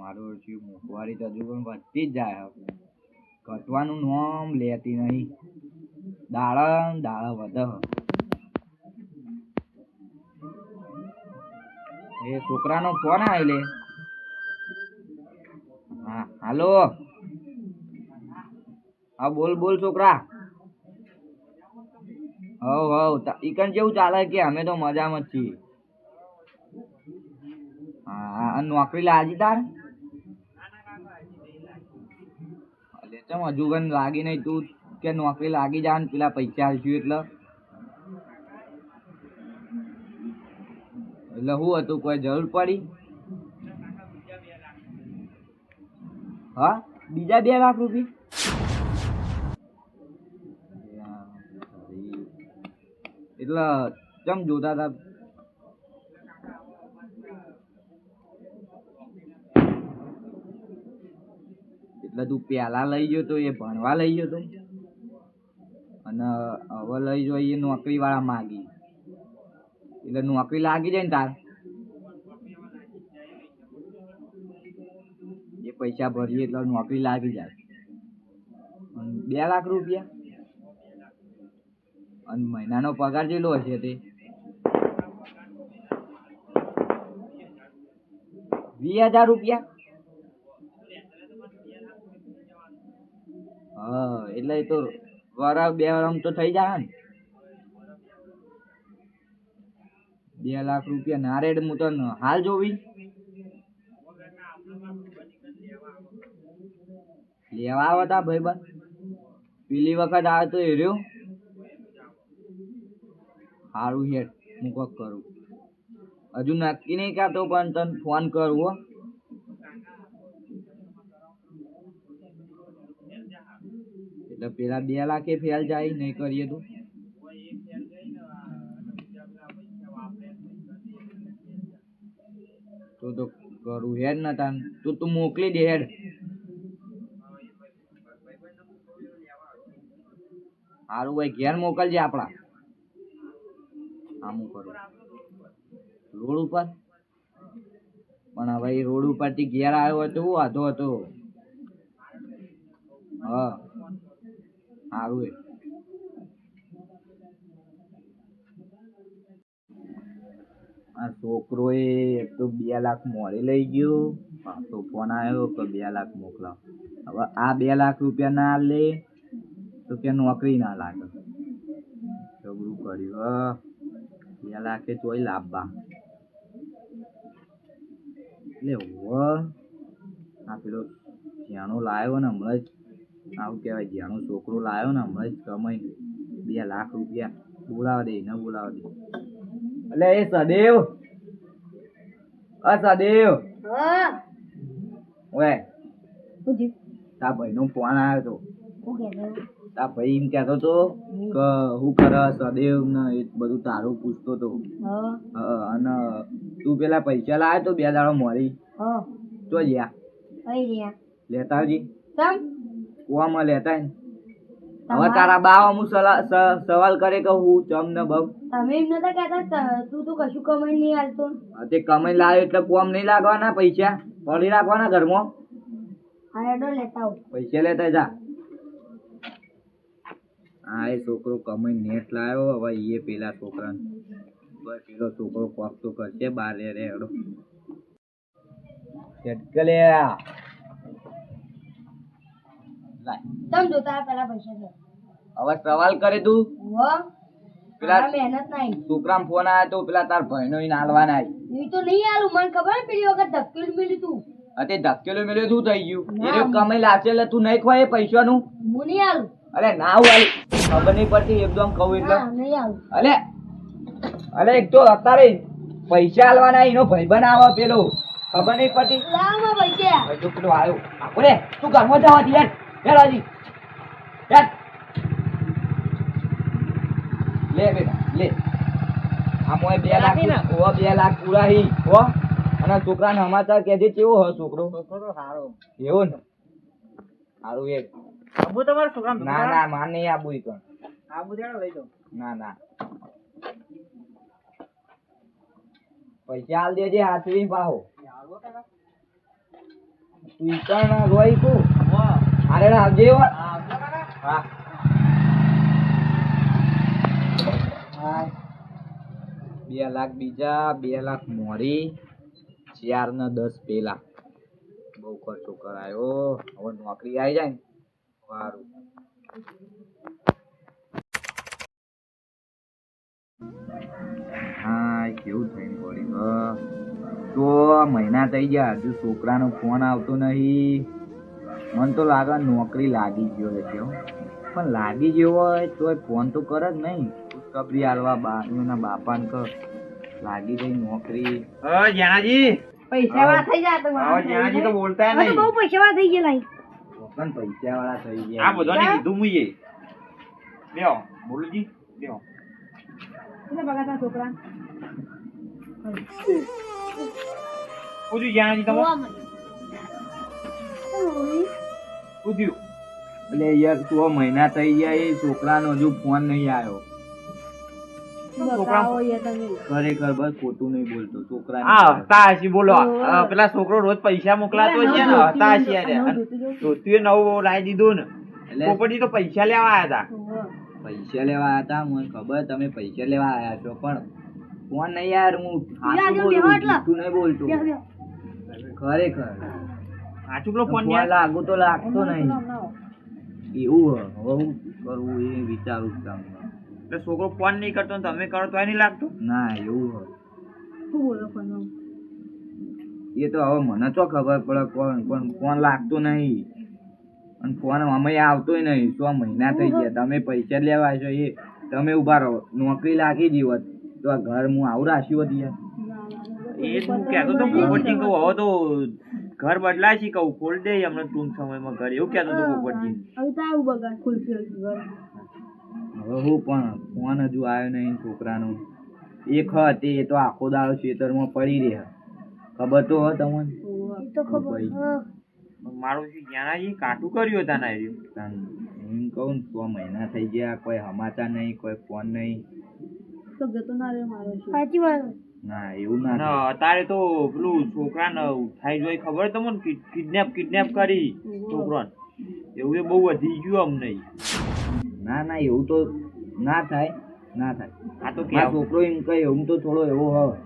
મારું મોંઘવારી તો હજુ પણ વધતી જ જાય હવે. ઘટવાનું નામ લેતી નહીં. દાડે દાડે વધે. એ છોકરાનો ફોન આવ્યો લે. હા હાલો. હા બોલ બોલ છોકરા. હવ ઈકન કેવું ચાલે કે અમે તો મજામાં જ છીએ. હા નોકરી લાગી તાર? ચમ હજુ પણ લાગી નહીં? તું કે નોકરી લાગી જા ને પેલા પૈસા આલશું એટલે શું હતું? કોઈ જરૂર પડી? હા બીજા 2 લાખ રૂપિયા એટલે ચમ જોતા હતા? એટલે તું પેલા લઈ ગયો તો એ ભણવા લઈ ગયો તો અને હવે લઈ જો એ નોકરી વાળા માગી એટલે નોકરી લાગી જાય ને તાર એ પૈસા ભરીએ એટલે નોકરી લાગી જાય. 2 લાખ રૂપિયા અને મહિનાનો પગાર કેટલો હશે તે? 20,000 રૂપિયા? હા એટલે એ તો વરસ 2 વર્ષ તો થઈ જાય ને. 2 લાખ રૂપિયા ના રેડ હું તો હાલ જોવી લેવા આવતા ભાઈબંધ. પેલી વખત આવે તો એ રહ્યો સારું હેડ હું કોક કરું. હજુ નક્કી નહીં કરતો પણ તને ફોન કરું હો. એટલે પેલા 2 લાખ ફેલ જાય નહીં કરીએ તો કરું હેડ ને તાન તું મોકલી દે હેડ. સારું ભાઈ ઘેર મોકલજે આપડા. આમ કરું રોડ ઉપર પણ હવે એ રોડ ઉપર થી ઘેર આવ્યો હતો શું વાંધો હતો? હા સારું. આ છોકરો એ તો 2 લાખ મોડી લઈ ગયો. તો ફોન આવ્યો કે 2 લાખ મોકલાવ. હવે આ 2 લાખ રૂપિયા ના લે તો કે નોકરી ના લાગે. જબરું કર્યું. 2 લાખે ચોય લાભવા એટલે આ પેલો જ્યાંનો લાવ્યો ને હમણાં જ આવું કહેવાય જ્યાંનો છોકરો લાવ્યો ને હમણાં જ કમાઈ 2 લાખ રૂપિયા. બોલાવા દે એટલે એ સદેવ સદેવ ઓએ તા ભાઈ નો ફોન આવ્યો તો તા ભાઈ એમ કહેતો તો કે હું કરે સદેવ ને એ બધું તારું પૂછતો તો. અને તું પેલા પૈસા લાવ્યો તો 2 દાડો મોડી તો જ્યાં લેતા આવજી કુવામાં લેતા ને. હવે તારા બા અમુક સવાલ કરે કે હું ચમ ને બમ તમે એમ નતા કહેતા તું કશું કમાઈ નહીં આલતો. તે કમાઈ લાવ્યો એટલે કોમ નહીં લાગવાના પૈસા પડી રાખવાના ઘરમાં. પૈસા લેતા જા. હા એ છોકરો કમાઈ નેટ લાવ્યો. હવે એ પેલા છોકરાને પેલો છોકરો કોક તો કરશે બાર રે હેડો હવે સવાલ કરે તું પેલા છોકરા ફોન આવ્યો તો પેલા તાર ભાઈ નો હાલવાના તો નહીં હાલું મને ખબર પેલી વખત ધકેલું મેલ્યું તું. તે ધકેલું મેલ્યું શું થઈ ગયું? એ કમાઈ લાવશે એટલે તું નહીં ખવાય પૈસા નું. હું નહીં હાલું. અરે ના હું ખબર નહીં પડતી એકદમ કહું એટલે અરે એક તો અત્યારે પૈસા હાલવાના એનો ભાઈબંધ આવે પેલો ખબર નહીં પડતી. પેલો આવ્યો ઓરે તું ઘરમાં જવા દી લે બેટા લે. આ મોય 2 લાખ ને 2 લાખ પૂરા હી હો. અને છોકરાને સમાચાર કેજે કેવો હો છોકરો સારો એવું ને સારું એક આબુ તમારા છોકરા ના માન નહીં આબુ ઈ પણ આબુ દેડો લઈ જાઓ. ના પૈસા આલ દેજે હાથવી પાહો તું ઈકણ રોઈ કો અરે આવજે હો હા 2 લાખ બીજા 2 લાખ મોરી 4 ને 10 પેલા બહુ ખર્ચો કરાયો હવે નોકરી આવી જાય ને સારું હા કેવું થઈને પડ્યું તો મહિના થઈ ગયા હજુ છોકરાનો ફોન આવતો નહીં મને તો લાગે નોકરી લાગી ગયો છે પણ લાગી ગયો હોય તો ફોન તો કરે જ નહીં ખુશખબરી આલવા બાપાને કર લાગી ગઈ નોકરી જ્ઞાનાજી પૈસા વાળા થઈ જાય તો જ્ઞાનાજી તો બોલતા નહીં બહુ પૈસા વાળા થઈ ગયા લાઈ પણ પૈસા વાળા થઈ ગયા આ બધાને કીધું મુઈએ બેહો બોલુજી બેહો કેટલા બગાતા છોકરા પૂછ્યું જ્ઞાનાજી તમે પૂછ્યું એટલે યાર 6 મહિના થઈ ગયા એ છોકરાનો હજુ ફોન નહીં આવ્યો ખરેખર બસ ખોટું નહીં બોલતો છોકરા હા હતાશી બોલો પેલા છોકરો રોજ પૈસા મોકલાતો છે ને હતાશી અરે ધોતીએ નવું લાવી દીધું ને પોપટી તો પૈસા લેવા આવ્યા હતા પૈસા લેવા આવ્યા હતા મને ખબર તમે પૈસા લેવા આવ્યા છો પણ ફોન નહીં યાર હું સાચું નહીં બોલતો ખરેખર સાચું પેલો ફોન ફોન લાગુ તો લાગતો નહીં એવું હવે હું કરવું એ વિચારું છું તમને એટલે છોકરો ફોન નહીં કરતો ને તમે કરો તો નહીં લાગતું ના એવું હોય શું બોલો ફોન એ તો હવે મને તો ખબર પડે કોણ પણ ફોન લાગતો નહીં અને ફોન અમે આવતોય નહીં 6 મહિના થઈ ગયા તમે પૈસા લેવા આવ્યો એ તમે ઉભા રહો નોકરી લાગી ગઈ હોત તો આ ઘર હું આવું રાખ્યું હોત યાર એ તું કહેતો તો પોપટજી કહું હવે તો ઘર બદલાય છે કહું ખોલ દે હમણાં ટૂંક સમયમાં ઘર એવું કહેતો તો પોપટજી હવે તો આવું બગાડ ખુલશે ઘર હવે હું પણ ફોન હજુ આવ્યો નહીં છોકરાનો એક હતી એ તો આખો દાડો ખેતરમાં પડી રહ્યા ખબર તો હોય તમને તો ખબર મારું શું જ્ઞાનાજી કાટું કર્યું હતા ને હું કહું 6 મહિના થઈ ગયા કોઈ સમાચાર નહીં કોઈ ફોન નહીં તો જતો ના રે મારો સાચી વાત ના એવું ના અત્યારે તો પેલું છોકરાને થાય જોઈ ખબર તમને કિડનેપ કરી છોકરાને એવું એ બહુ વધી ગયું અમને ના એવું તો ના થાય આ તો છોકરો એમ કહે એવું તો થોડો એવો હોય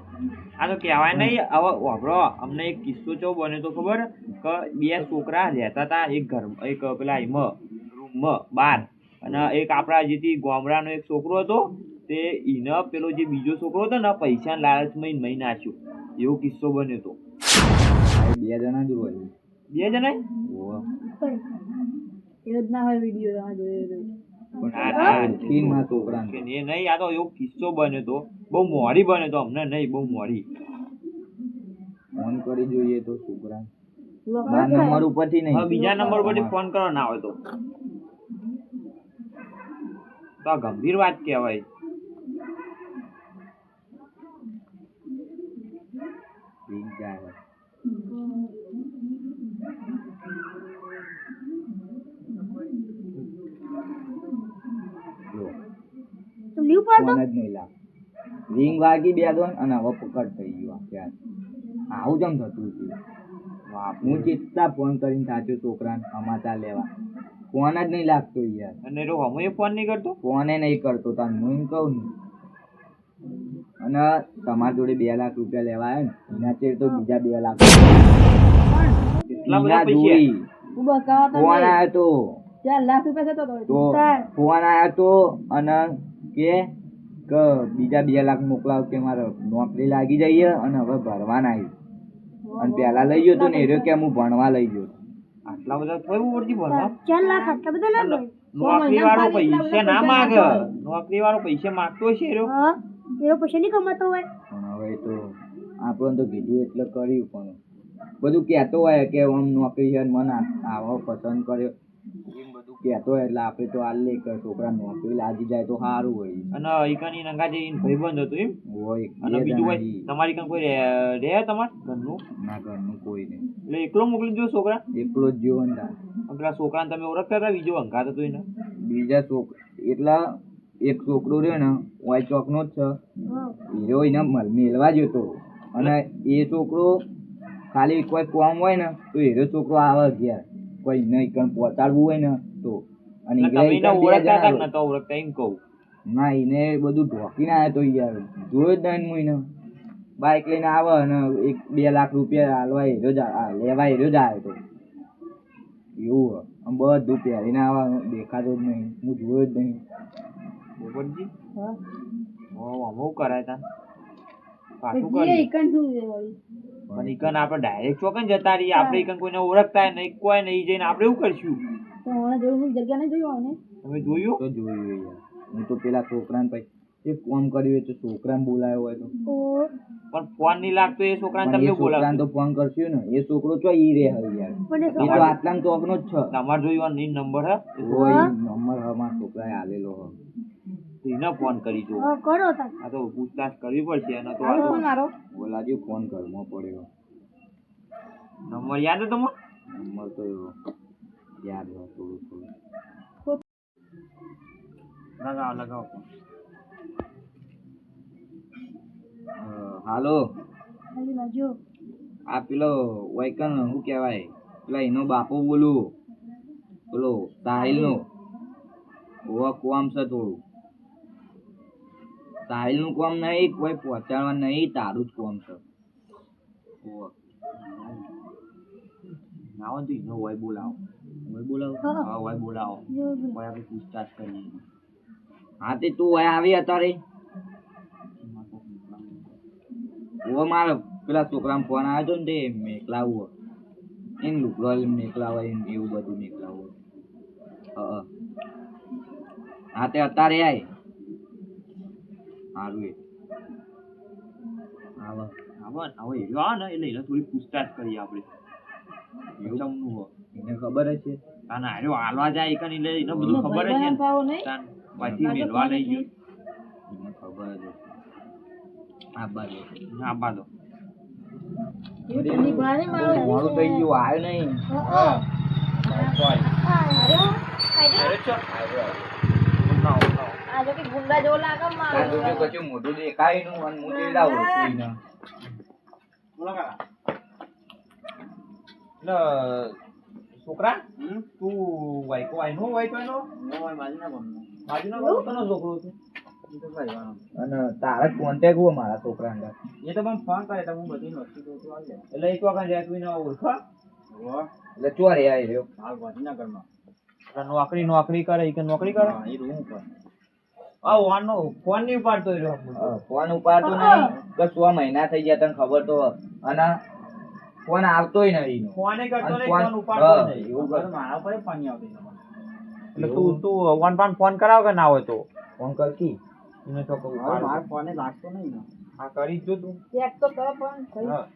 આ તો કહેવાય નહીં હવે વાપરો અમને એક કિસ્સો ચો બન્યો તો ખબર કે 2 છોકરા રહેતા હતા એક ઘર એક પેલા રૂમમાં બહાર અને એક આપણા જેથી ગામડાનો એક છોકરો હતો તે ઈને પેલો જે બીજો છોકરો હતો ને પૈસા લાલચમાં મહી નાખ્યો એવો કિસ્સો બન્યો હતો 2 જણા જ હોય 2 જણા એ જ ના હોય વિડીયો જોયો છોકરા એ નહીં આ તો એવો કિસ્સો બન્યો તો બહુ મોડી બન્યો તો અમને નહીં બહુ મોડી ફોન કરી જોઈએ તો છોકરા નંબર ઉપરથી નહીં બીજા નંબર પરથી ફોન કરો ના હોય તો આ ગંભીર વાત કહેવાય રિંગ વાગી 2 દોન અને હવે પકડ થઈ ગયો ત્યાં આવું જેમ થતું છે હું ચેતતા ફોન કરીને સાચો છોકરાને સમાચાર લેવા ફોન જ નહીં લાગતો યાર અને અમે ફોન નહીં કરતો ફોને નહીં કરતો તાર હું એમ કહું ને અને તમારી જોડે 2 લાખ રૂપિયા લેવા આવ્યા ને એના ચેર તો બીજા 2 લાખ ફોન આવ્યો તો 4 લાખ રૂપિયા થતો તો ફોન આવ્યો તો અને કે બીજા 2 લાખ મોકલાવ કે મારે નોકરી લાગી જઈએ અને હવે ભરવાના આવ્યું અને પેલા લઈ ગયો તો ને એ કે હું ભણવા લઈ ગયો આટલા બધા કોઈ ઉપરથી ભણવા 4 લાખ આટલા બધા ના નોકરી વાળો પૈસા ના માંગે નોકરી વાળો પૈસા માંગતો છે એનો પૈસા નહીં કમાતો હોય પણ હવે તો આપણને તો કીધું એટલે કર્યું પણ બધું કહેતો હોય કે આમ નોકરી છે મને આવો પસંદ કર્યો એમ બધું કહેતો હોય એટલે આપણે તો હાલ લે કે છોકરા નોકરી લાગી જાય તો સારું હોય અને ઈકાની નંગા જઈને ભાઈબંધ હતો એમ હોય અને બીજું કોઈ તમારી કામ કોઈ રહે તમાર ઘરનું ના ઘરનું કોઈ નહીં એટલે એકલો મોકલી દો છોકરા એકલો જ જીવો ને પેલા છોકરાને તમે ઓળખતા હતા બીજો અંગાત હતો એને બીજા એટલા એક છોકરો રહ્યો ને વાય ચોકનો જ છે હીરો એને મેળવા જતો અને એ છોકરો ખાલી કોઈ કોમ હોય ને તો એનો છોકરો આવે ઘેર કોઈ નહીં કણ પહોંચાડવું હોય ને તો અને તમે એને ઈકણ બે ઓળખતા હતા જણા કે નતા ઓળખતા એમ કહું. ના એને બધું ઢોકીને આવ્યો તો યાર જોયો જ નહીં હું એને બાઇક લઈને આવે અને 1-2 લાખ રૂપિયા હાલવા હેરો લેવા હેરો જ આવ્યો તો એવું આમ બધું પહેરીને આવે દેખાતો જ નહીં હું જોયો જ નહીં. પોપટજી હા અમુક કરાય તા પાછું જીએ કરી ઈકણ શું છે વળી પણ ઈકન આપણે ડાયરેક્ટ ચોકન જતા રહીએ આપણે ઈકન કોઈને ઓળખતા નહીં કોઈ નહીં જઈને આપણે એવું કરશું. તો મને જોયું જગ્યા નહીં જોયું ને તમે જોયું તો જોયું યાર હું તો પેલા છોકરાને પછી એ ફોન કર્યો હોય તો છોકરાને બોલાયો હોય તો પણ ફોન નહીં લાગતો એ છોકરાને પણ એ તમને છોકરાને બોલાવતો. તો ફોન કરશું ને એ છોકરો ચો ઈ રે હવે યાર પણ એ એ તો આટલામાં ચોકનો જ છે તમારે જોયું નહીં નંબર હે ઓય નંબર હવે મારા છોકરાએ આલેલો હે તો એને ફોન કરી દો. હા કરો તાર આ તો પૂછતાછ કરવી પડશે એનો તો હાલો ફોન મારો બોલાજો ફોન ઘરમાં પડ્યો નંબર યાદ હે તમને? નંબર તો યાદ હોય થોડું થોડું લગાવો લગાવો ફોન. હાલો હાલી બાજુ આ પેલો વૈકન શું કહેવાય પેલા એનો બાપો બોલું પેલો સાહિલનો ઓવા કોમ છે થોડું સાહિલનું કોમ નહીં કોઈ પહોંચાડવા નહીં તારું જ કોમ છે ઓવા ના હોય તો એનો હોય બોલાવો. હોય બોલાવ હા હા હોય બોલાવો. જો હોય આપણે પૂછતાછ કરીએ. હા તે તું હોય આવી અત્યારે ઓ મારે પેલા છોકરાને ફોન આવ્યો હતો ને તે મેકલાવું એમ લુકડો મેકલાવા એમ એવું બધું મેકલાવું હા તે અત્યારે આય સારું એ હવે હીરો આવે ને એટલે એને થોડી પૂછતાછ કરીએ આપણે. એવું ચમનું હોય. એને ખબર જ છે તાને હાર્યો હાલવા જાય ઈકન એટલે એને બધું ખબર જ છે ને. ભાવ નહીં તાન પાછી મેલવા લઈ ગયો. એને ખબર જ છે આ બાજુ ના બાદો. એ ઠંડી પડે ને મારો મોડું થઈ ગયું આવ્યો નહીં હા આ જો કે ગુંડા જેવો લાગે મારો તારું જો કશું મોઢું દેખાય નું અને હું જોઈ લાવું કોઈને છોકરા તું વાયકો આઈનો વાયકો એનો બાજુના કોનો છોકરો છે? અને તારા કોન્ટેક્ટ હોય મારા છોકરાને એ તો મને ફોન કરે તો હું બધી વસ્તુ તો આવી જાય. એટલે એક વખત જાય તું એને ઓળખો. એટલે ચોરે આવી રહ્યો નોકરી કરે કે નોકરી કરે આ ઓનનો ફોન નહીં ઉપાડતો એ રહ્યો. ફોન ઉપાડતો નહીં બસ 6 મહિના થઈ ગયા તને ખબર તો હોય. અને ફોન આવતોય નહીં એનો. ફોને કરતો અને નહીં, ફોન- ફોન ઉપાડતો હા, નહીં. એવું કરે. મારા પર ફોન નહીં આવતો એનો. એટલે તું વન પાન ફોન કરાવ કે ના હોય તો ફોન કરતી એને તો કહું મારા ફોને લાગતો નહીં ને. હા કરી જો તું. ચેક તો કરો પણ થઈ હા.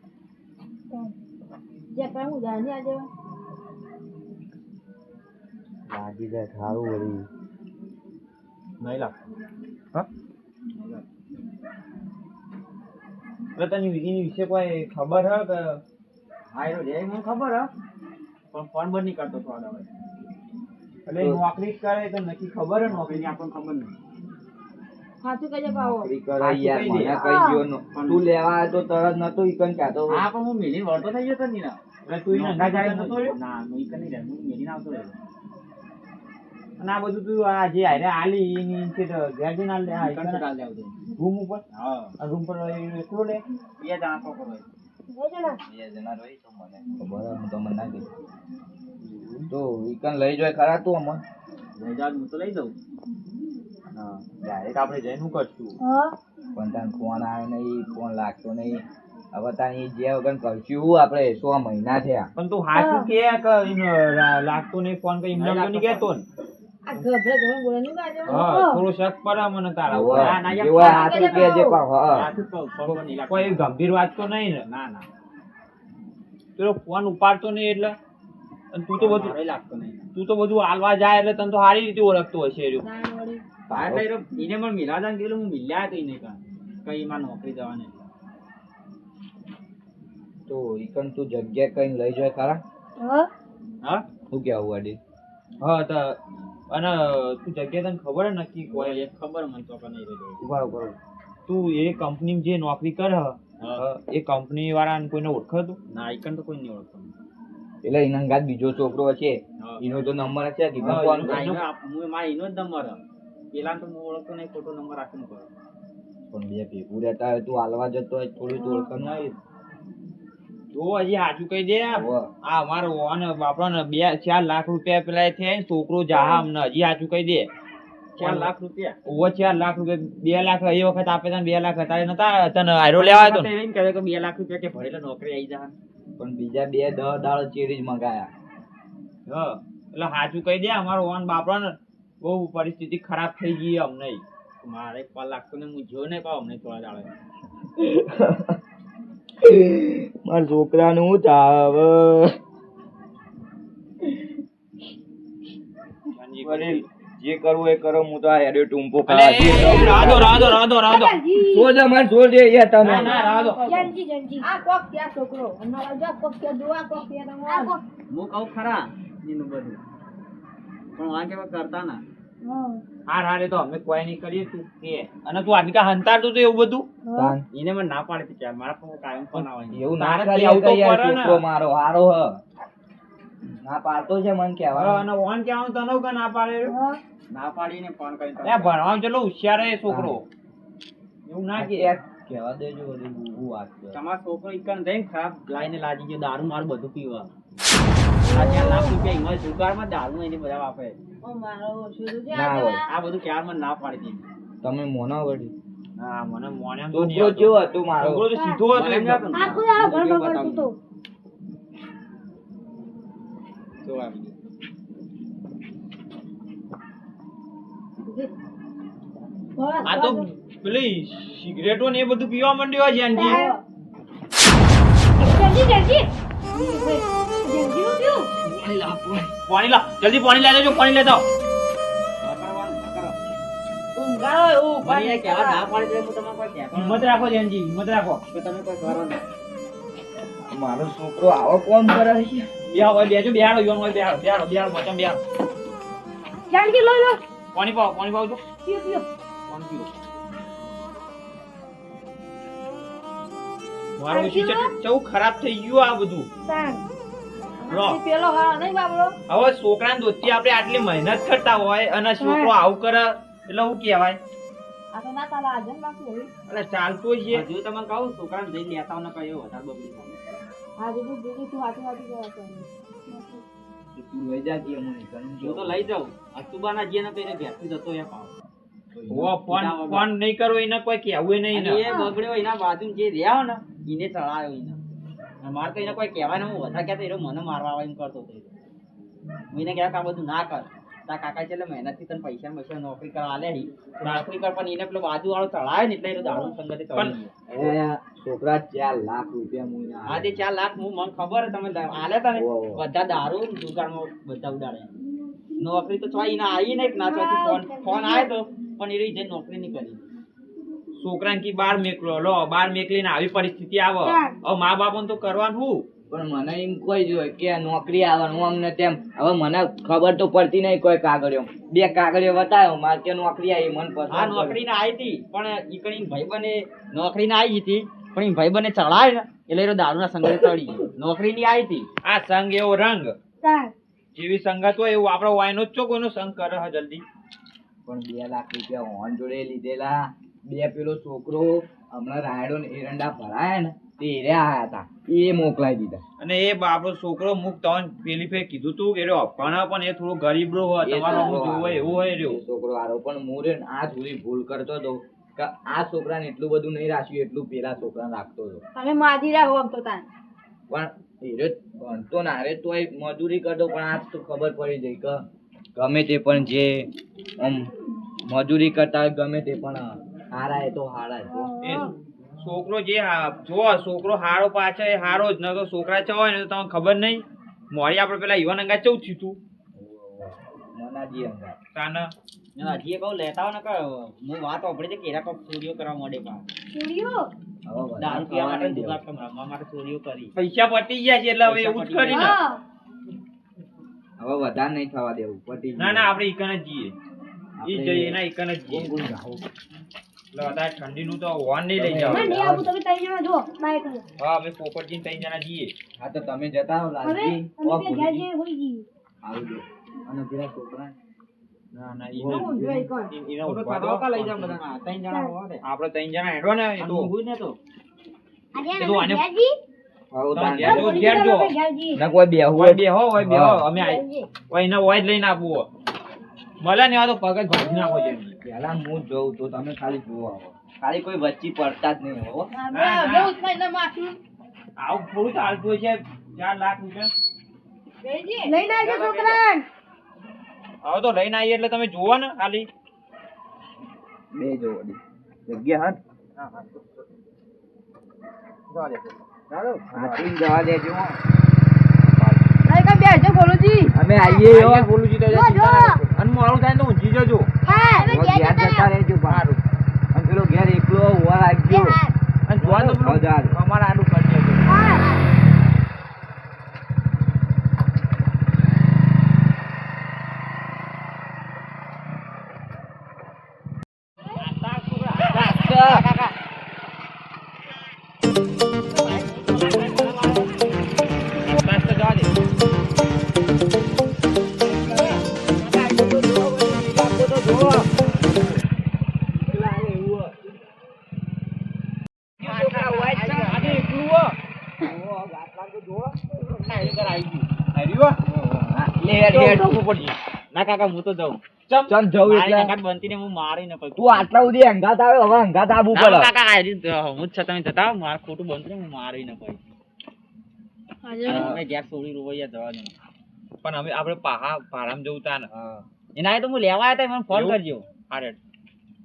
ચેક કરું હું જાણી આજે લાગી જાય સારું વળી નહીં લાગતો. હા એટલે તને એની વિશે કોઈ ખબર હે કે હા એનો જય મને ખબર હે પણ ફોન બંધ નહીં કરતો થોડા હવે. એટલે એ નોકરી કરે તો નક્કી ખબર હે નોકરીની આપણને ખબર નહીં. સાચું કહેજે પાવો નોકરી કરે સાચું યાર કહી દે. મને કહી ગયો નો. તું લેવા આવ્યો તો તરત નતો ઈકન કહેતો હા પણ હું મેલી વળતો થઈ ગયો તો ની ના. એટલે તું એને અંગા જાય નતો રહ્યો? ના હું ઈકન નહીં જાય હું મેલી ના આવતો રહ્યો. અને આ બધું તું આ જે હારે આલી એની છે તો ઘેર જઈને આલ દે. હા ઈકન આલ દે આવતો રૂમ ઉપર. હા આ રૂમ પર એકલો લે બે જણા છોકરો હોય. બે જણા બે જણા રહી તો મને ખબર હે, હું તો મને ના કીધું. તો ઈકન લઈ જાય ખરા તું અમને લઈ જાવ હું તો લઈ દઉં. હા ડાયરેક્ટ આપણે જઈને શું કરશું? હા પણ તને ફોન આવ્યો નહીં ફોન લાગતો નહીં હવે તારી જે વગર કરશું આપણે 6 મહિના થયા પણ તું હાચું કે લાગતો નહીં ફોન કઈ એમને તો નહીં કહેતો ને. આ ગભરા ગભરા બોલે નહીં બાજુ હા થોડો શક પડે મને તારા ઉપર. ઓવે, ના, ના, યાર, એવા હાથું કહેજે પણ હા હાચું કહું, ફોન પર નહીં લાગતો. કોઈ ગંભીર વાત તો નહીં ને? ના ના પેલો ફોન ઉપાડતો નહીં એટલે અને તું તો બધું લાગતો નહીં. તું તો બધું હાલવા જાય એટલે તને તો સારી રીતે ઓળખતો હશે એ રહ્યો. દાન વળી એને પણ મિલાદા ગયેલું હું મિલ્યા કઈ નહીં કઈ એમાં નોકરી જવાની. તો ઈકન તું જગ્યા કઈ લઈ જાય ખરા હા હા શું કેવું વાડી હા તો અને તું જગ્યા તને ખબર હે નક્કી કોઈ? ખબર મને તો નહીં રહ્યો. ઉભા કરો તું એ કંપની જે નોકરી કરે એ કંપની વાળા કોઈને ઓળખો તું? ના આઈકન તો કોઈ નહીં ઓળખતો. એટલે એના ગાત બીજો છોકરો છે એનો તો નંબર હશે કે હા, ફોન એનો મારે એનો જ નંબર હે. પેલા તો હું ઓળખતો નહીં, ખોટો નંબર રાખીને કરો. પણ બે ભેગું રહેતા હોય તું હાલવા જતો હોય થોડી તો ઓળખાણ હોય. જો હજી સાચું કહી દે. હોવે. આ અમારો વાહન વાપરવાનો 4 લાખ રૂપિયા પેલા એ થયા ને છોકરો જાહા અમને હજી સાચું કહી દે. 4 લાખ રૂપિયા. ઓવો 4 લાખ રૂપિયા 2 લાખ એ વખત આપે તને 2 લાખ હતા નતા તને આયરો લેવા આવ્યો તો તો એમ કહે કે 2 લાખ રૂપિયા કે ભરેલો નોકરી આવી જાય. પણ બીજા 2 10 દાળ ચેરી જ મંગાયા. એટલે સાચું કહી દે અમારો વાહન બાપરાને બહુ પરિસ્થિતિ ખરાબ થઈ ગઈ અમને. મારે 5 લાખ તો ને હું જો નહીં પાવ અમને થોડા દાડે. મારા છોકરાનું હું થાવ જે કરવું એ કરો હું તો આ હેડ્યો ટૂંપો સોજા માર સોજે યાર તમે આ કોક ત્યાં છોકરો અમારા જો કોક ત્યાં દુઆ કોક ત્યાં તમારા હું કહું ખરા એનું બધું, પણ વાં કેવા કરતા ના. હારે તો અમે કોઈ નહીં કરીએ તું કે અને તું આજકા હંતાડતું તો એવું બધું તાન. એને મને ના પાડી હતી કે મારા પાસે કાયમ ફોન આવે. એવું ના તારે કરી આવું તો યાર કરે ને. છોકરો મારો હારો હ ના પાડતો છે મન હવે કહેવા અને વાહન કેવાનું તને કે ના પાડે રહ્યો? ના પાડીને ફોન કરી લે ભણવામાં ચલો હોશિયાર હે છોકરો એવું ના કે કહેવા દેજો બધું હું વાત છે. તમારો છોકરો ઈકન જઈને ખરાબ લાઈને લાગી ગયો, દારૂ મારું બધું પીવા. આ 4 લાખ રૂપિયા એમાં જુગારમાં દારૂ એને બધા વાપરે. ઓ મારો શોધું છે ના હોય. આ બધું ક્યારમાં ના પાડી દીધી. તમે મોનો વળી હા મને મોને તો નહીં છોકરો આવતો. કેવો હતું મારો છોકરો તો સીધો હતો મને એકદમ. એમ આખું દાડો ઘર ઘર કરતું તો જો આવી ગયું. આ તો પેલી સિગરેટો ને એ બધું પીવા માંડ્યો છે જાનજી. પાણી લા જલ્દી પાણી લઈ લેજો પાણી લેતા આવો. વાપરવાનું ના કરો. ઊંઘાડો એવું મને એ કહેવા ના પાડી દે, હું તમને કોઈ કહેતો નથી. હિંમત રાખો જાનજી હિંમત રાખો. કે તમે કોઈ કરો નહીં. મારો છોકરો આવો કોમ કરે છે બેહો હોય બેજો બેહાડો યોન હોય બેહાડો બેહાડો બેહાડો બચમ બેહાડો. જાનકી લો લો પાણી પાવ જો પીઓ પીઓ પાણી પીવો. મારું શીચટ ચૌ ખરાબ થઈ ગયું આ બધું. તાન લો. પેલો હા નહીં બાબલો હવે છોકરાને દોસ્તી આપણે આટલી મહેનત કરતા હોય અને છોકરો આવું કરે એટલે હું કહેવાય? આ તો ના તાલા આજન બાકી હવે એટલે ચાલતો છે. હજુ તમને કહું છોકરાને જઈને લેતા આવો ને કયો વધારે બબડી થાય. આજે બી જોડી તું હાથી હાથી કરવા છે તું લઈ જા કે મને ઘણું હું તો લઈ જાઉં. અક્ટુબરના જે ને પેલે ઘેરથી જતો એ પાવ. ફોન નહીં કરવો એને કોઈ કહેવું નહીં અને એ બગડ્યો એના બાજુ જે રહ્યા ને એને ચડાયો એને. અને મારે તો એને કોઈ કહેવાય ને, હું વધારે કહેતો એને મને મારવા આવે એમ કરતો હતો એ. હું એને કહેવા કે આ બધું ના કર. તારા કાકા છે એટલે મહેનતથી તને પૈસા નોકરી કરવા આલે નોકરી કર, પણ એને પેલો બાજુ વાળો ચડાયો ને એટલે એ દારૂ સંગતે ચડી ગયો. છોકરા 4 લાખ રૂપિયા મુના હા તે 4 લાખ હું મને ખબર તમે આલે તા ને ઓહો. બધા દારૂ દુકાનમાં બધા ઉડાડ્યા. નોકરી તો ચોઈ ના આવી ને ના ચોથી ફોન આવ્યો તો પણ એ જે નોકરી નહીં કરી. છોકરાને કી બાર મેકલો લો બાર મેકલીને આવી પરિસ્થિતિ આવે હવે મા બાપને તો કરવાનું શું? પણ મને એમ કોઈ જોઈએ કે નોકરી આવવાનું અમને તેમ હવે મને ખબર તો પડતી નહીં કોઈ કાગળિયો 2 કાગળિયો બતાવ્યો મારે કે નોકરી આવી મન પસંદ હા નોકરી ને આવી હતી પણ ઈકણી ભાઈ બને નોકરી ને આવી હતી પણ એ ભાઈ બને ચડાય ને એટલે એ દારૂ ના સંગતે ચડી ગયો. નોકરી ની આવી હતી. આ સંગ એવો રંગ તાન જેવી સંગત હોય એવું આપણો વાયનો જ છો કોઈનો સંગ કરે હે જલ્દી. પણ 2 લાખ રૂપિયા હોન જોડે લીધેલા 2 પેલો છોકરો હમણાં રાયડો ને એરંડા ભરાયા ને તે એરે આયા હતા એ મોકલાઈ દીધા અને એ બાપડો છોકરો મુક તન પેલી ફે કીધું તું કે રહ્યો પણ એ થોડો ગરીબડો હોય એ તમારો છોકરો જોવો હોય એવું હોય રહ્યો. એ છોકરો હારો પણ મુરે આ થોડી ભૂલ કરતો હતો કે આ છોકરાને એટલું બધું નહીં રાખ્યું એટલું પેલા છોકરાને રાખતો હતો તમે માજી રાખો આમ તો તાન પણ હીરો ભણતો ના રે તોય મજૂરી કરતો પણ આજ તો ખબર પડી જાય કે ગમે તે પણ જે આમ મજૂરી કરતા હોય ગમે તે પણ હારા એ તો હારા જ. એ છોકરો જે જો છોકરો હારો પાછળ એ હારો જ ન તો છોકરા ચા હોય ને તો તમને ખબર નહીં મોડી આપણે પેલા યુવાન અંગા ચૌ થયું તું મનાજી અંગા તાના હજી કહું લેતા હોય ને કે હું વાત વાપરી છે કેરા કોક ચોરીઓ કરવા માંડે પા. ચૂડીઓ હવે દારૂ પીવા માટે ખાવાની દુકાન પર રમવા માટે ચોરીઓ કરી. પૈસા પટી ગયા છે એટલે હવે એવું જ કરીને હા હવે વધારે નહીં થવા દેવું પટી ના ના આપણે ઈકન જ જઈએ ઈ જઈએ એના ઈકન જ જઈએ. ગયું. એટલે અત્યારે ઠંડીનું તો હોન નહીં લઈ જાવ મને નહીં આવું, તમે ત્રણ જણા જો બાઈક લઈને. હા અમે પોપટજી 3 જણા જઈએ હા તો તમે જતા આવો હવે લાલજી અમે બે ઘેર જઈએ હોઈ જઈએ. આવજો અને પેલા છોકરા ના ના હું જોઈ કોણ. ઈને થોડો ઉભા ખાવા તો. લઈ જાવ બધાના. ત્રણ જણા હોવા દે. આપણે 3 જણા હેડો ને એ તો ઊંઘું ને તો આજે એ તો આને- અમે ઘેર જઈએ. આવો તમે તાન. ઘેર જો, ઘેર જો. અમે ઘેર જઈએ. ના કોઈ બેહવું હોય બે હો હોય બે હો હા. અમે ઘેર આઈ જઈએ. હોય એને હોય જ લઈને આપવું હો. મળે ને આ તો પગ જ ભાંગી નાખો છે પેલા હું જ જોઉં તો તમે ખાલી જુઓ આવો ખાલી કોઈ વચ્ચે પડતા જ નહીં હો આપણે જેવું જ કઈ ન માથું. આવું થોડું ચાલતું હોય છે 4 લાખ રૂપિયા લઈને આવજો છોકરાને. હવે તો લઈને આવીએ એટલે તમે જોવો ને ખાલી બે જો જગ્યા ચાલો હાથી જવા દેજો હો. લઈ કઈ બેસજો ગોલુજી. અમે આવીએ હો. આવીએ બોલું જીતો જો, જો. અને મોડું થાય ને તો ઊંઘી જજો હા અમે ઘેર ઘેર જતા જતા રહેજો બહાર અને પેલો ઘેર એકલો હોવા લાગજો અને જોવા તો પેલું હજાર. અમારા આડું કરી દેજો હા. બસ તો જવા દે ના કાકા હું તો જાઉં ચમ જવું મારી એટલે નકાત બનતી ને હું મારી ન તું આટલા સુધી અંગાત આવે હવે અંગાત આવવું ના, પડે કાકા હું જ છે તમે જતા આવો. મારે ખોટું બનતું ને હું મારી ન પાઈ અમે ઘેર છોડી રોવૈયા જવા દે પણ અમે આપણે પાહામ જવું તા ને એના તો હું લેવા આવ્યા તા મને ફોન એવું? કરજો અરે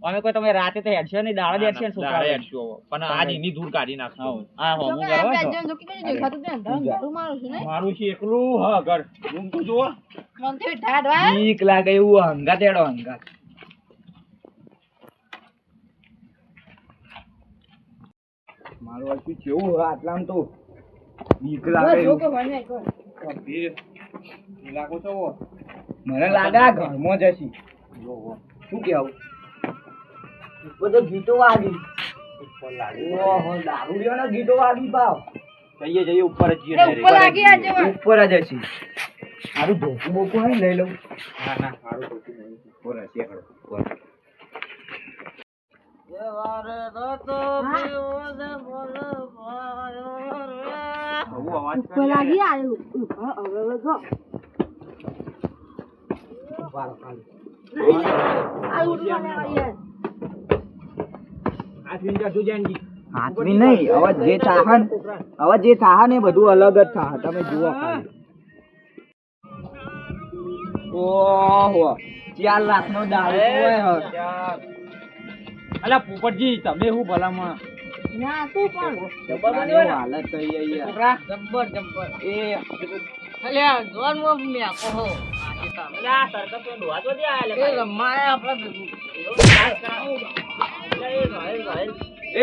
અમે કોઈ તમે રાતે તો હેડશો નહીં દાડે હેડશે ને છોકરા હેડશો પણ આજ એની દૂર કાઢી નાખશો હા હું છોકરા બરાબર બેસજો છો? ને જોકી કઈ દેખાતું જ નહીં. ધારું મારું છું ને. મારું છે એકલું હા ઘર રૂમ તો જુઓ મને તો ઠાઠ વાય. બીક લાગે એવું અંગાત એડો અંગાત મારું હજુ કેવું હોય આટલામાં તો બીક લાગે જો એવું. કે ભણ્યા કોણ. લાગો છો મને લાગે આ ઘરમાં જશી શું કેવું બધો ગીતો વાગી ઓહો દારૂ લ્યો ને ગીતો વાગી પાવ જઈએ ઉપર જ જઈએ એટલે ઉપર લાગી આ જેવા. ઉપર જ હશી સારું ધોકું બોકું હોય ને લઈ લઉં ના ના સારું ખોટું નહીં ઉપર હશે હેડો, ઉપર. આવું અવાજ ઉપર લાગી આવ્યું. હવે જો. ઉભા રહો, ખાલી. આ ઉડવા લેવા યાર. હાથમી નહીં હવે જે થાહન હવે જે થાહ ને બધું અલગ જ થાહ તમે જુઓ ખાલી ઓહો 4 લાખ નો દારૂ હોય હે. અલા પોપટજી તમે શું ભલામાં ના તું પણ. છોકરાની હાલત થઈ ગઈ યાર. છોકરા એ અલ્યા જોન મો મે કહો. અલા સરકસ તો દોવા તો દે આલે એ રમાય આપણે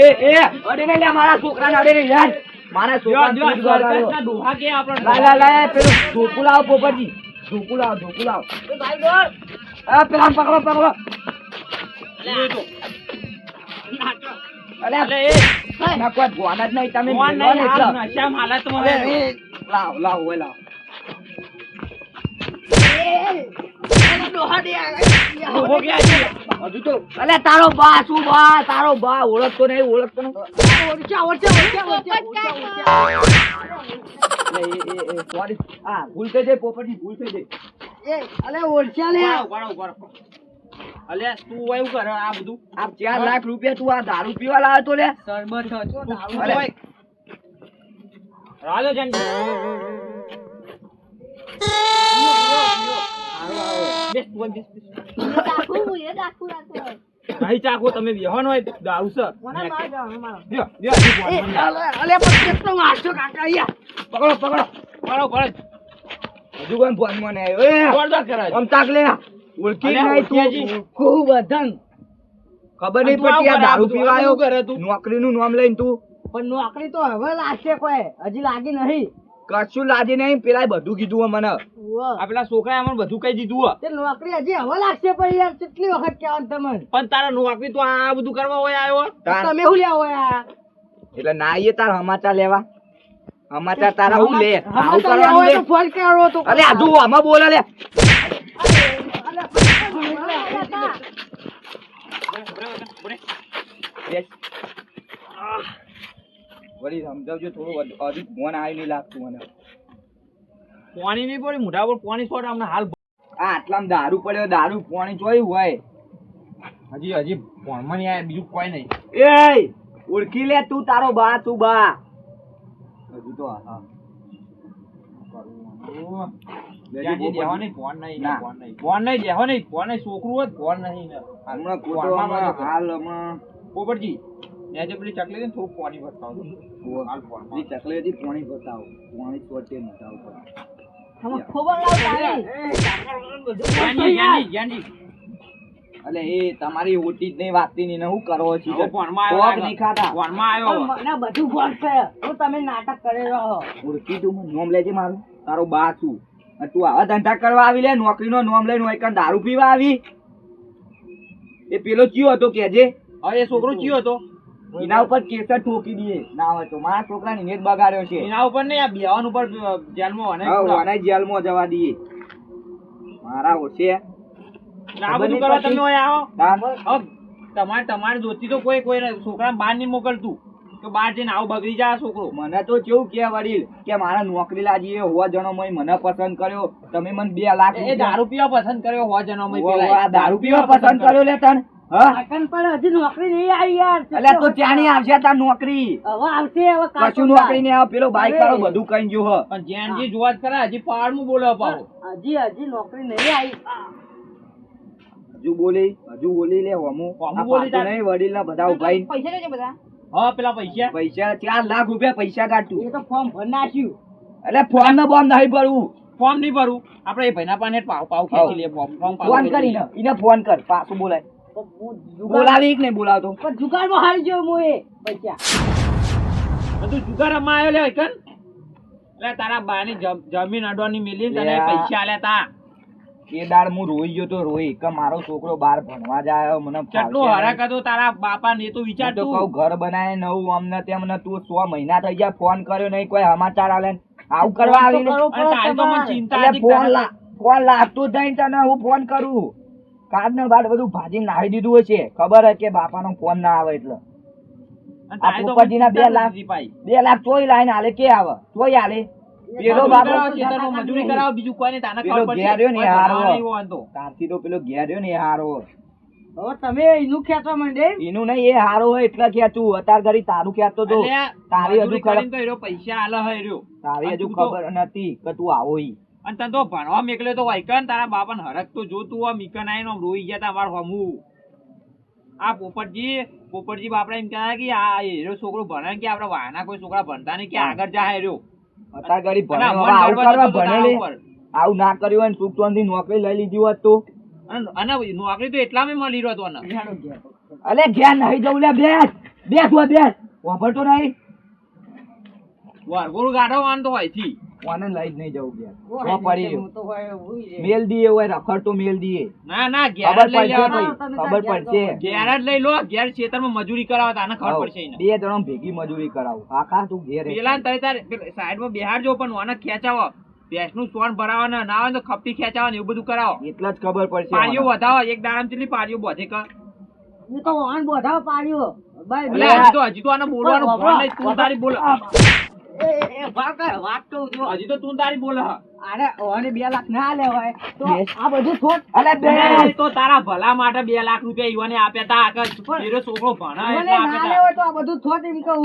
એ અડે ને લે મારા છોકરાને અડે ને યાર મારા છોકરાને જો દૂધ વાળો. સરકસ ના દોહા કે આપણો લાય પેલું ઢોકું લાવો પોપટજી ઢોકું લાવો એ ભાઈ બોલ. આ પેલા પકડો અલે અલે એ ના કોઈ ભોન જ નહીં તમે ફોન મેલો ને નહીં એટલે. આ નશામાં હાલત અલે, મને એ, લાવ ઓય લાવ ઉભો ગયા છે હજુ તો અલે તારો બા શું બા તારો બા ઓળખતો નહીં સોરી હા ભૂલ થઈ જાય પોપટજી ભૂલ થઈ જાય ઉભા. અલે તું એવું કર આ બધું આ 4 લાખ રૂપિયા તું આ દારૂ પીવા લાવ્યો તો લે શરબત હતો અલે. રાજો જન બેસ તું બેસ એ દાખું રાખો. નહીં ચાખો તમે બેહન હોય દારૂ સર મને માર જાવ મારો. અલે પણ કેટલો મારશો કાકા અહીંયા પકડો હજુ કોઈ ફોનમાં નહીં આવ્યો આમ તાક લે ઓળખી અલે, નહીં ઓળખ્યાજી. તું ખૂબ અધન ખબર નહીં તું આવું પડતી આ કરે, દારૂ તું પીવા આવું આવ્યો કરે તું. નોકરીનું નામ લઈને તું પણ નોકરી તો હવે લાગશે કોઈ હજી લાગી નહીં. કશું લાજી નહીં, પેલા બધું કીધું હે મને. આ પેલા છોકરાએ અમને બધું કહી દીધું હે. તે નોકરી હજી હવે લાગશે પણ યાર કેટલી વખત કહેવાનું તમને પણ તારા નોકરી તો આ બધું કરવા હોય આવ્યો. તાર- તમે શું લેવા હોય એટલે ના આવીએ તાર સમાચાર લેવા. સમાચાર તારા હું લે આવું તો કરવાનું લે. ફોન કરો તો અલે આજુ આમાં બોલે લે. બેસ. વળી સમજાવજો થોડું હજુ ફોન આવી નહીં લાગતું મને. પાણી નહીં પડી મોઢા પર પાણી છોડ અમને હાલ. આ આટલામાં દારૂ પડ્યો, દારૂ પાણી જોયું હોય. હજી ફોનમાં નહીં આયા, બીજું કોઈ નહીં. એ ઓળખી લે તું તારો બા, તું બા. હજુ તો હા. ત્યાંથી દેવા નહીં, ફોન નહીં, ના. ફોન નહીં, ફોન નહીં, દેવા નહીં, ફોન નહીં, છોકરું હોય તો ફોન નહીં ને. હમણાં ખોટો ફોનમાં હમણાં બધું. હાલ હમણાં પોપટજી ત્યાં જે પેલી ચકલી છે ને થોડું પાણી ભરતા હાલ ફોનમાં. પેલી ચકલી હતી પાણી બતાવો, પાણી છોટે નતાવ પર. ખબર લાવ તારી જ્ઞાનજી, જ્ઞાનજી. અલે એ તમારી ઓટી જ નહીં વાતતી નહીં ને હું કરો છો હવે ફોનમાં કોક આવ્યો, નહીં ખાતા. ફોનમાં આવ્યો. મને બધું ફોન છે હું તમે નાટક કરી રહ્યો ઓળખી તું મને નોમ લેજે મારું, તારો બા છું. અને તું આવા ધંધા કરવા આવી લે, નોકરીનો નોમ લઈને હોય કાં દારૂ પીવા આવી. એ પેલો ચિયો હતો કેજે, હવે એ છોકરો ચિયો હતો એના ઉપર કેસર ઠોકી દઈએ ના હોય તો. મારા છોકરાને નેટ બગાડ્યો છે. એના ઉપર નહીં, આ બેવાન ઉપર જેલમાં અને હા, ઓને જેલમાં જવા દઈએ. મારા ઓછે આ બધું કરવા તમે હોય આવો. તાન. હવે તમારી દોસ્તી તો કોઈ છોકરા બહાર નહીં મોકલતું તો બહાર જઈને આવું બગડી જાય આ છોકરો. મને તો કેવું કે વડીલ કે મારા નોકરી લાગી હોવા જણો મને પસંદ કર્યો, તમે મને 2 લાખ એ દારૂ પીવા પસંદ કર્યો હોવા જણાવો આ દારૂ પીવા પસંદ કર્યો લે તન. હા કાકન પણ હજી નોકરી નહીં આવી યાર એટલે તો ત્યાં નહીં આવશે તાર નોકરી. હવે આવશે હવે કશું નોકરી નહીં આવે. પેલો બાઈક વાળો બધું કઈ ગયો હ. પણ જેનજી જોવા જ કરે હજી પહાડમાં બોલે પાછો. હજી નોકરી નહીં આવી હજુ બોલી લે હમું. હમું બોલી તાર. નહીં વડીલ ના બધા ઉભા ઈ. પૈસા લેજે બધા. હા પેલા પૈસા પૈસા 4 લાખ રૂપિયા પૈસા કાઢતું. એ તો ફોર્મ ભરી નાખ્યું એટલે ફોન નો બોમ્બ નહીં ભરવું. ફોર્મ નહીં ભરું આપણે એ ભાઈના પાને પાવ ખેંચી લે ફોર્મ ફોન કરીને એને ફોન કર, પાછું બોલાય. તો હું બોલાવી કે નહીં બોલાવતો? પણ જુગારમાં હારી ગયો હું એ પૈસા તું જુગાર રમવા આવ્યો લે કન એટલે તારા બાની જમીન અડવાની મેલી ને તને લે. પૈસા આલ્યા તા. એ દાડ હું રોઈ ગયો તો રોઈ કે મારો છોકરો બહાર ભણવા જાય મને કેટલો ફાવશે હરાક નહીં. હતો તારા બાપા ને એ તો વિચાર હું તો તું. કહું ઘર બનાવે નવું અમને તેમને તું 100 મહિના થઈ ગયા ફોન કર્યો નહીં, કોઈ સમાચાર આલે ને. આવું કરવા આવીને અને તારી તો મને ચિંતા એટલે હતી કે ફોન લાગતું જ નહીં તને હું ફોન કરું. કાર્ડ ને બાદ બધું ભાજી નાખી દીધું હશે, ખબર હે કે બાપાનો ફોન ના આવે એટલે. અને તારી તો મને પોપટજીના 2 ચિંતા લાખ નથી ભાઈ. 2 લાખ ચોઈ લાઈને આલે કે આવે ચોઈ આલે. પેલો મજૂરી બાપો કરાવો, ખેતરમાં મજૂરી કરાવો, બીજું કોઈ નહીં, તાને પેલો ખબર પડશે. ઘેર રહ્યો ને કોઈ હારો. ભણવા નહીં વાંધો. તારથી તો પેલો ઘેર રહ્યો ને એ હારો. હવે તમે એનું ખેંચવા માંડે એનું નહીં એ હારો હોય એટલે ખેંચું. અત્યાર ઘડી તારું ખેંચતો તો અલ્યા, તારી હજુ મજૂરી કરીને તો એરો પૈસા આલે હે એરો. તારી અને હજુ તું તો- ખબર નથી કે તું આવો ઈ. અને તને તો ભણવા મેકલ્યો તો વાયકન તારા બાપાને હરખ તો જોતું આ મીકન આવીને આમ રોઈ ગયા તા અમાર હમું. આ પોપટજી બાપડા એમ કહેતા કે આ એરો છોકરો ભણે કે આપડા વાયના કોઈ છોકરા ભણતા નહીં કે આગળ જાય એરો. અત્યાર ઘડી ભણે અને હવે મન આવું ગર્વ કરવા થતો તો તારા ભણેલી. ઉપર. આવું ના કર્યું હોય ને સુખ શાંતિ નોકરી લઈ લીધી હોત તો. અને નોકરી તો એટલામાં મળી રહ્યો હતો ને. અલે ઘેર નહીં જવું લે, બેસ વાપરતો નહીં. વરઘોડું ગાઢો વાંધો હોય થી. કોને લઈ જ નહીં જવું ઘેર. હો પડી રહ્યું. તો હોય એવું ય. મેલ દીએ હોય રખડતો મેલ દીએ. ના ઘેર ખબર જ લઈ પડશે લેવાનો. ભાઈ, ખબર પડશે. ઘેર જ લઈ લો, ઘેર ખેતરમાં મજૂરી કરાવો તાને ખબર પડશે એને. 2 જણો ભેગી મજૂરી કરાવું. આખા તું ઘેર રહે. પેલા ને તારે સાઈડમાં બેહાડજો પણ ઓને ખેંચાવો. ભેંસનું સોન ભરાવાના ના હોય તો ખપ્પી ખેંચાવાની એવું બધું કરાવો. એટલે જ ખબર પડશે પારીઓ મને. વધાવો, એક દાડામાં કેટલી પારીઓ બધે કર. એ તો વાહન બોધાવ પાડ્યો ભાઈ એટલે હજી તો આને બોલવાનું વાપરો. ભાન નહીં, તું તારી બોલ. એ ભાગ કર, વાત કહું છું હજી તો તું તારી બોલ હ. અરે ઓને 2 લાખ ના લેવાય તો Yes. આ બધું થોડ અલે બે અરે તો તારા ભલા માટે 2 લાખ રૂપિયા ઈવાને આપ્યા તા આગળ. એરો છોકરો ભણે મને એટલે ના આપ્યા તા. લેવાય તો આ બધું થોડ એમ કહું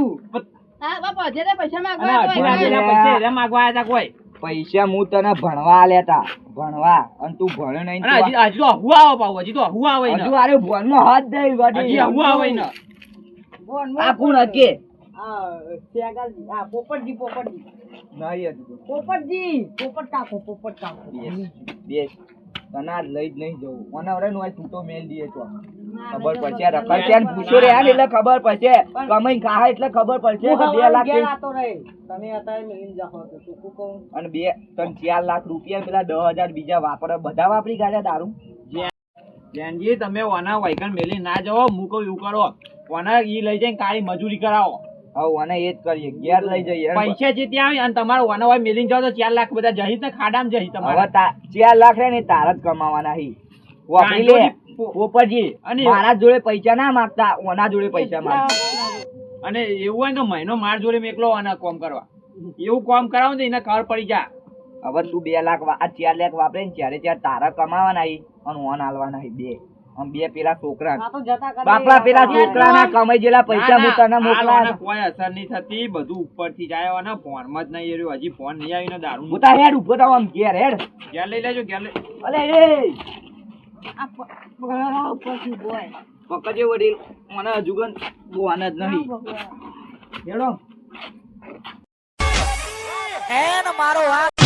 હા બાપા હજે તે પૈસા અને માંગવા અઢી તો વાગ્યાના અરે. પૈસે એને માગવા આયા તા કોઈ. પૈસા હું તને ભણવા લેતા ભણવા અને તું ભણ્યો નહીં. અને હજી તો હુ આવે પાછું, હજી તો હુ આવે ને. હજુ આરે ભણનો હાથ દઈ વડી. હજી હુ આવે ને. આ કોણ હકે? આ શેગાલજી, આ પોપટજી નહીં હજુ તો. પોપટ કાકો બેસ. તને આજ લઈ જ નહીં જવું. મને હવે નો તું તો મેલ દીએ તો ખબર પડશે. આ રખડશે ને પૂછો રે યાર એટલે ખબર પડશે. કમાઈ ખાય એટલે ખબર પડશે કે 2 લાખ ઘેર આતો રહે તમે અત્યારે મેળીને જાઓ તો શું કહું અને 4 લાખ રૂપિયા પેલા 10,000 બીજા વાપરે બધા વાપરી કાઢ્યા દારૂ. જેનજી તમે ઓના વાયકણ મેલી ના જાઓ હું કહું એવું કરો ઓના ઈ લઈ જઈને કાળી મજૂરી કરાવો હવે ઓને એ જ કરીએ, ઘેર લઈ જઈએ. પૈસા જે ત્યાં આવે અને તમારે ઓના વાય મેલીને જાઓ તો 4 લાખ બધા જહીત ને ખાડામાં જહી તમારે હવે 4 લાખ રે ને તાર જ કમાવાના હી. વાપરી લે પોપટજી. અને મારા જોડે પૈસા ના માંગતા, ઓના જોડે પૈસા માંગતા. અને એવું હોય ને તો મહિનો માર જોડે મેકલો અને કોમ કરવા એવું કોમ કરાવો ને એને ખબર પડી જા. હવે તું 2 લાખ આ 4 લાખ વાપરે ને 4 તારા કમાવાના હી અને ઓન આલવાના હી 2. આમ 2 પેલા છોકરા આ તો જતા કરે બાપલા પેલા છોકરાના કમાઈ જેલા પૈસા હું તને મોકલા. આને કોઈ અસર નહીં થતી બધું ઉપરથી જાય અને ફોનમાં જ નહીં એર્યું હજી ફોન નહીં આવીને દારૂ હું તાર હેડ ઉભો થાવ આમ ઘેર હેડ. ઘેર લઈ લેજો ઘેર લઈ અલે એ બગડા ઉપરથી બોય પકડજે વડીલ, મને હજુ ગન બોવાન જ નહીં. હેડો. એન મારો હાથ